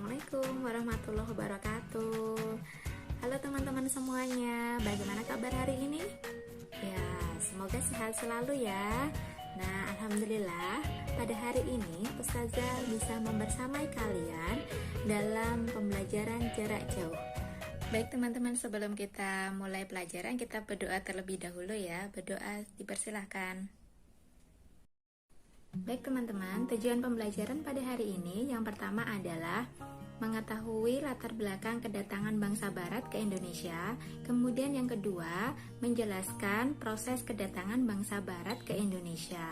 Assalamualaikum warahmatullahi wabarakatuh. Halo teman-teman semuanya, bagaimana kabar hari ini? Ya, semoga sehat selalu ya. Nah, alhamdulillah pada hari ini Ustazah bisa membersamai kalian dalam pembelajaran jarak jauh. Baik teman-teman, sebelum kita mulai pelajaran, kita berdoa terlebih dahulu ya. Berdoa dipersilahkan. Baik teman-teman, tujuan pembelajaran pada hari ini yang pertama adalah mengetahui latar belakang kedatangan bangsa barat ke Indonesia. Kemudian yang kedua, menjelaskan proses kedatangan bangsa barat ke Indonesia.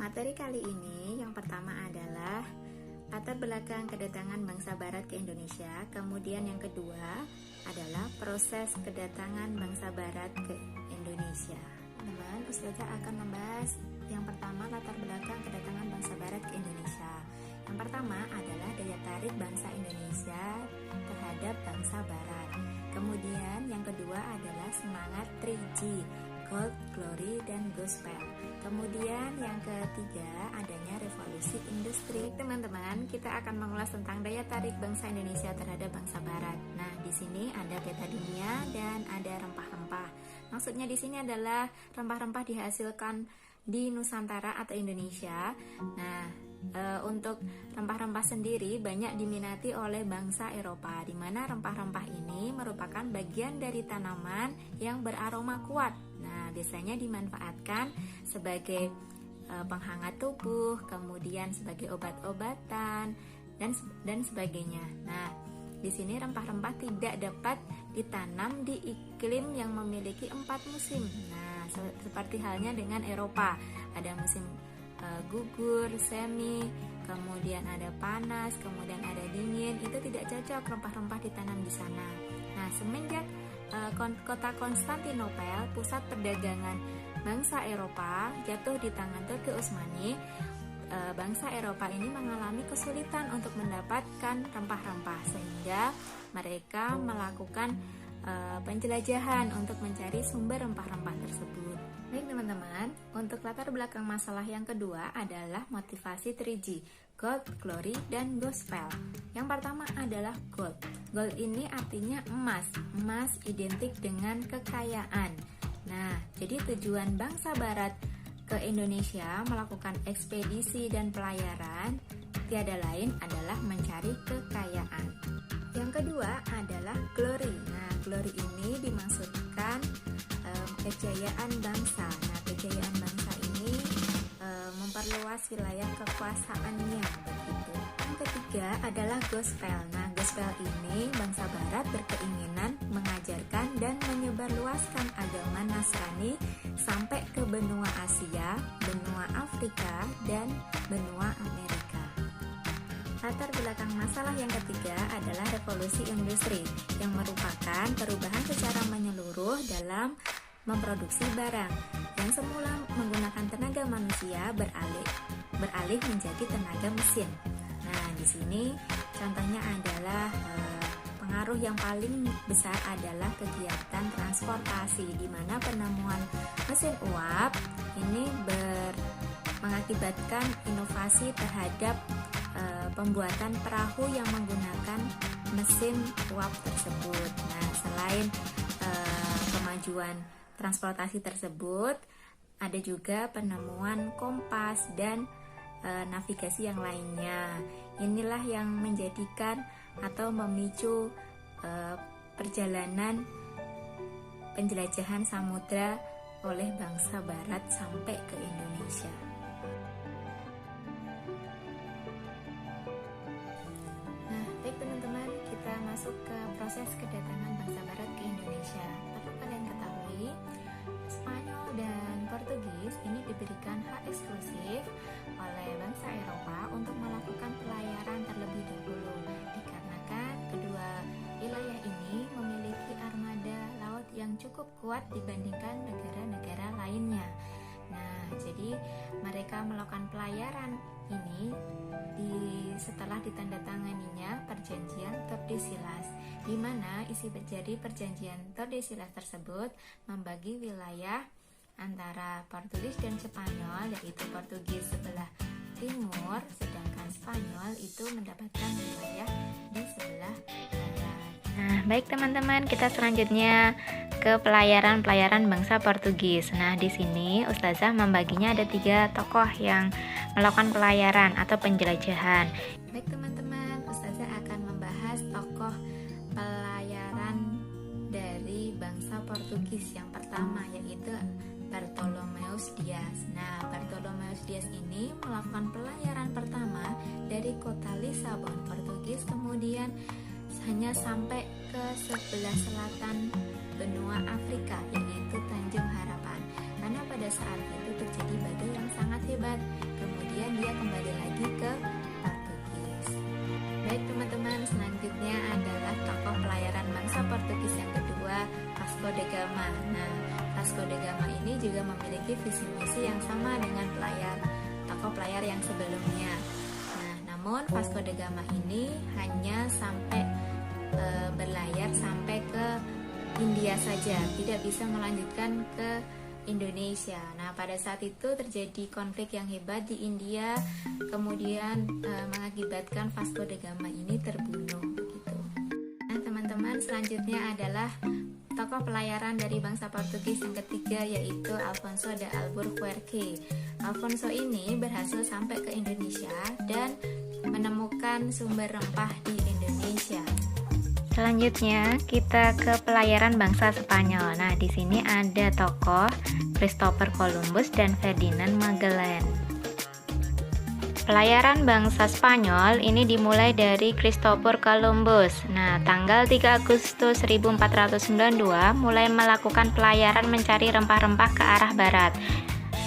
Materi kali ini yang pertama adalah latar belakang kedatangan bangsa barat ke Indonesia. Kemudian yang kedua adalah proses kedatangan bangsa barat ke Indonesia. Teman-teman, Ustazah akan membahas yang pertama, latar belakang kedatangan bangsa barat ke Indonesia. Yang pertama adalah daya tarik bangsa Indonesia terhadap bangsa barat. Kemudian yang kedua adalah semangat 3G, Gold, Glory, dan Gospel. Kemudian yang ketiga adanya revolusi industri. Teman-teman, kita akan mengulas tentang daya tarik bangsa Indonesia terhadap bangsa barat. Nah, di sini ada peta dunia dan ada rempah-rempah. Maksudnya di sini adalah rempah-rempah dihasilkan di Nusantara atau Indonesia. Nah, untuk rempah-rempah sendiri banyak diminati oleh bangsa Eropa, di mana rempah-rempah ini merupakan bagian dari tanaman yang beraroma kuat. Nah, biasanya dimanfaatkan sebagai penghangat tubuh, kemudian sebagai obat-obatan dan sebagainya. Nah, di sini rempah-rempah tidak dapat ditanam di iklim yang memiliki 4 musim. Nah, seperti halnya dengan Eropa, ada musim gugur, semi, kemudian ada panas, kemudian ada dingin. Itu tidak cocok rempah-rempah ditanam di sana. Nah, semenjak kota Konstantinopel, pusat perdagangan bangsa Eropa, jatuh di tangan Turki Utsmani, bangsa Eropa ini mengalami kesulitan untuk mendapatkan rempah-rempah, sehingga mereka melakukan penjelajahan untuk mencari sumber rempah-rempah tersebut. Baik teman-teman, untuk latar belakang masalah yang kedua adalah motivasi 3G, Gold, Glory, dan Gospel. Yang pertama adalah Gold. Gold ini artinya emas. Emas identik dengan kekayaan. Nah, jadi tujuan bangsa barat ke Indonesia melakukan ekspedisi dan pelayaran tiada lain adalah mencari kekayaan. Yang kedua adalah glory. Nah, glory ini dimaksudkan kejayaan bangsa. Nah, kejayaan bangsa ini memperluas wilayah kekuasaannya begitu. Yang ketiga adalah gospel. Nah, gospel ini bangsa barat berkeinginan mengajarkan dan menyebarluaskan agama Nasrani sampai ke benua Asia, benua Afrika, dan benua Amerika. Latar belakang masalah yang ketiga adalah revolusi industri yang merupakan perubahan secara menyeluruh dalam memproduksi barang yang semula menggunakan tenaga manusia beralih menjadi tenaga mesin. Nah, di sini contohnya adalah pengaruh yang paling besar adalah kegiatan transportasi, di mana penemuan mesin uap ini mengakibatkan inovasi terhadap pembuatan perahu yang menggunakan mesin uap tersebut. Nah, selain kemajuan transportasi tersebut, ada juga penemuan kompas dan navigasi yang lainnya. Inilah yang menjadikan atau memicu perjalanan penjelajahan samudra oleh bangsa barat sampai ke Indonesia. Nah, baik teman-teman, kita masuk ke proses kedatangan bangsa barat ke Indonesia. Perlu kalian ketahui, Spanyol dan Portugis ini diberikan hak eksklusif oleh bangsa Eropa untuk melakukan pelayaran terlebih dahulu, dikarenakan kedua wilayah ini memiliki armada laut yang cukup kuat dibandingkan negara-negara lainnya. Nah, jadi mereka melakukan pelayaran ini setelah ditandatanganinya perjanjian Tordesillas, di mana isi dari perjanjian Tordesillas tersebut membagi wilayah antara Portugis dan Spanyol, yaitu Portugis sebelah timur, sedangkan Spanyol itu mendapatkan wilayah di sebelah barat. Nah, baik teman-teman, kita selanjutnya ke pelayaran bangsa Portugis. Nah, di sini Ustazah membaginya ada 3 tokoh yang melakukan pelayaran atau penjelajahan. Baik teman-teman, Ustazah akan membahas tokoh pelayaran dari bangsa Portugis yang pertama, yaitu Bartolomeus Dias. Nah, Bartolomeus Dias ini melakukan pelayaran pertama dari kota Lisabon, Portugis, kemudian hanya sampai ke sebelah selatan benua Afrika, yaitu Tanjung Harapan. Karena pada saat itu terjadi badai yang sangat hebat. Kemudian dia kembali lagi ke Portugis. Baik teman-teman, selanjutnya adalah tokoh pelayaran bangsa Portugis yang kedua, Vasco da Gama. Nah, Vasco da Gama ini juga memiliki visi misi yang sama dengan tokoh pelayar yang sebelumnya. Nah, namun Vasco da Gama ini hanya sampai berlayar sampai ke India saja, tidak bisa melanjutkan ke Indonesia. Nah, pada saat itu terjadi konflik yang hebat di India, kemudian mengakibatkan Vasco da Gama ini terbunuh begitu. Nah, teman-teman, selanjutnya adalah tokoh pelayaran dari bangsa Portugis yang ketiga, yaitu Alfonso de Albuquerque. Alfonso ini berhasil sampai ke Indonesia dan menemukan sumber rempah di Indonesia. Selanjutnya kita ke pelayaran bangsa Spanyol. Nah, di sini ada tokoh Christopher Columbus dan Ferdinand Magellan. Pelayaran bangsa Spanyol ini dimulai dari Christopher Columbus. Nah, tanggal 3 Agustus 1492 mulai melakukan pelayaran mencari rempah-rempah ke arah barat.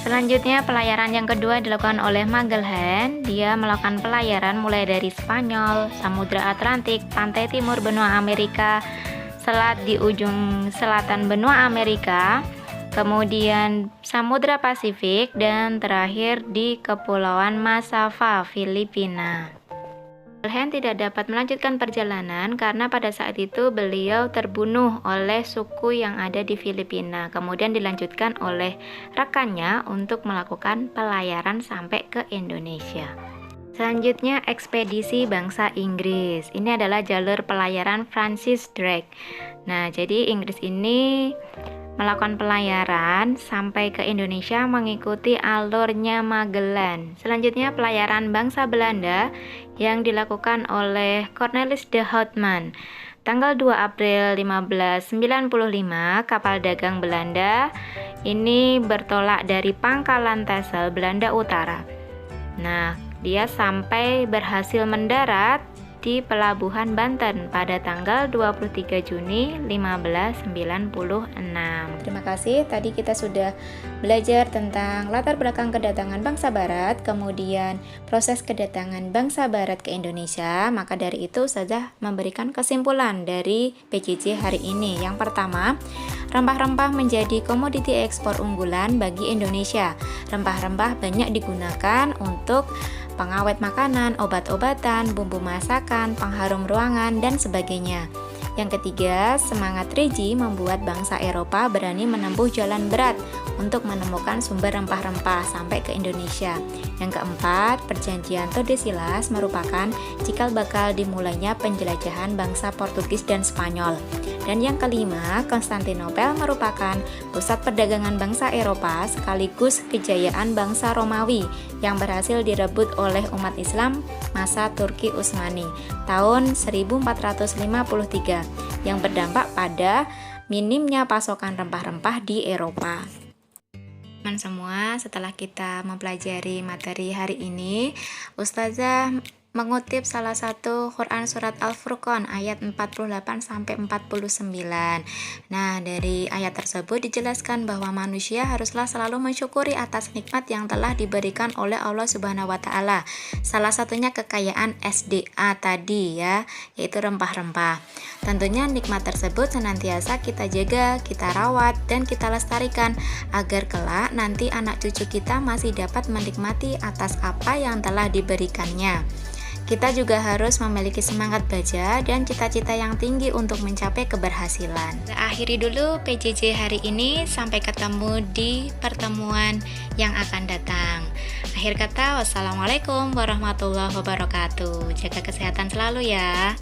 Selanjutnya pelayaran yang kedua dilakukan oleh Magellan. Dia melakukan pelayaran mulai dari Spanyol, Samudra Atlantik, pantai timur benua Amerika, selat di ujung selatan benua Amerika, kemudian Samudra Pasifik, dan terakhir di Kepulauan Masava, Filipina. Magellan tidak dapat melanjutkan perjalanan karena pada saat itu beliau terbunuh oleh suku yang ada di Filipina. Kemudian dilanjutkan oleh rekannya untuk melakukan pelayaran sampai ke Indonesia. Selanjutnya ekspedisi bangsa Inggris. Ini adalah jalur pelayaran Francis Drake. Nah, jadi Inggris ini melakukan pelayaran sampai ke Indonesia mengikuti alurnya Magellan. Selanjutnya pelayaran bangsa Belanda yang dilakukan oleh Cornelis de Houtman. Tanggal 2 April 1595, kapal dagang Belanda ini bertolak dari Pangkalan Texel, Belanda Utara. Nah, dia sampai berhasil mendarat di Pelabuhan Banten pada tanggal 23 Juni 1596. Terima kasih, tadi kita sudah belajar tentang latar belakang kedatangan bangsa Barat, kemudian proses kedatangan bangsa Barat ke Indonesia. Maka dari itu Ustazah memberikan kesimpulan dari PJJ hari ini. Yang pertama, rempah-rempah menjadi komoditi ekspor unggulan bagi Indonesia. Rempah-rempah banyak digunakan untuk pengawet makanan, obat-obatan, bumbu masakan, pengharum ruangan, dan sebagainya. Yang ketiga, semangat Regi membuat bangsa Eropa berani menempuh jalan berat untuk menemukan sumber rempah-rempah sampai ke Indonesia. Yang keempat, perjanjian Tordesillas merupakan cikal bakal dimulainya penjelajahan bangsa Portugis dan Spanyol. Dan yang kelima, Konstantinopel merupakan pusat perdagangan bangsa Eropa sekaligus kejayaan bangsa Romawi yang berhasil direbut oleh umat Islam masa Turki Utsmani tahun 1453 yang berdampak pada minimnya pasokan rempah-rempah di Eropa. Teman semua, setelah kita mempelajari materi hari ini, Ustazah mengutip salah satu Quran surat Al-Furqan ayat 48-49. Nah, dari ayat tersebut dijelaskan bahwa manusia haruslah selalu mensyukuri atas nikmat yang telah diberikan oleh Allah Subhanahu wa taala. Salah satunya kekayaan SDA tadi ya, yaitu rempah-rempah. Tentunya nikmat tersebut senantiasa kita jaga, kita rawat, dan kita lestarikan agar kelak nanti anak cucu kita masih dapat menikmati atas apa yang telah diberikannya. Kita juga harus memiliki semangat baja dan cita-cita yang tinggi untuk mencapai keberhasilan. Akhiri dulu PJJ hari ini, sampai ketemu di pertemuan yang akan datang. Akhir kata, wassalamualaikum warahmatullahi wabarakatuh. Jaga kesehatan selalu ya.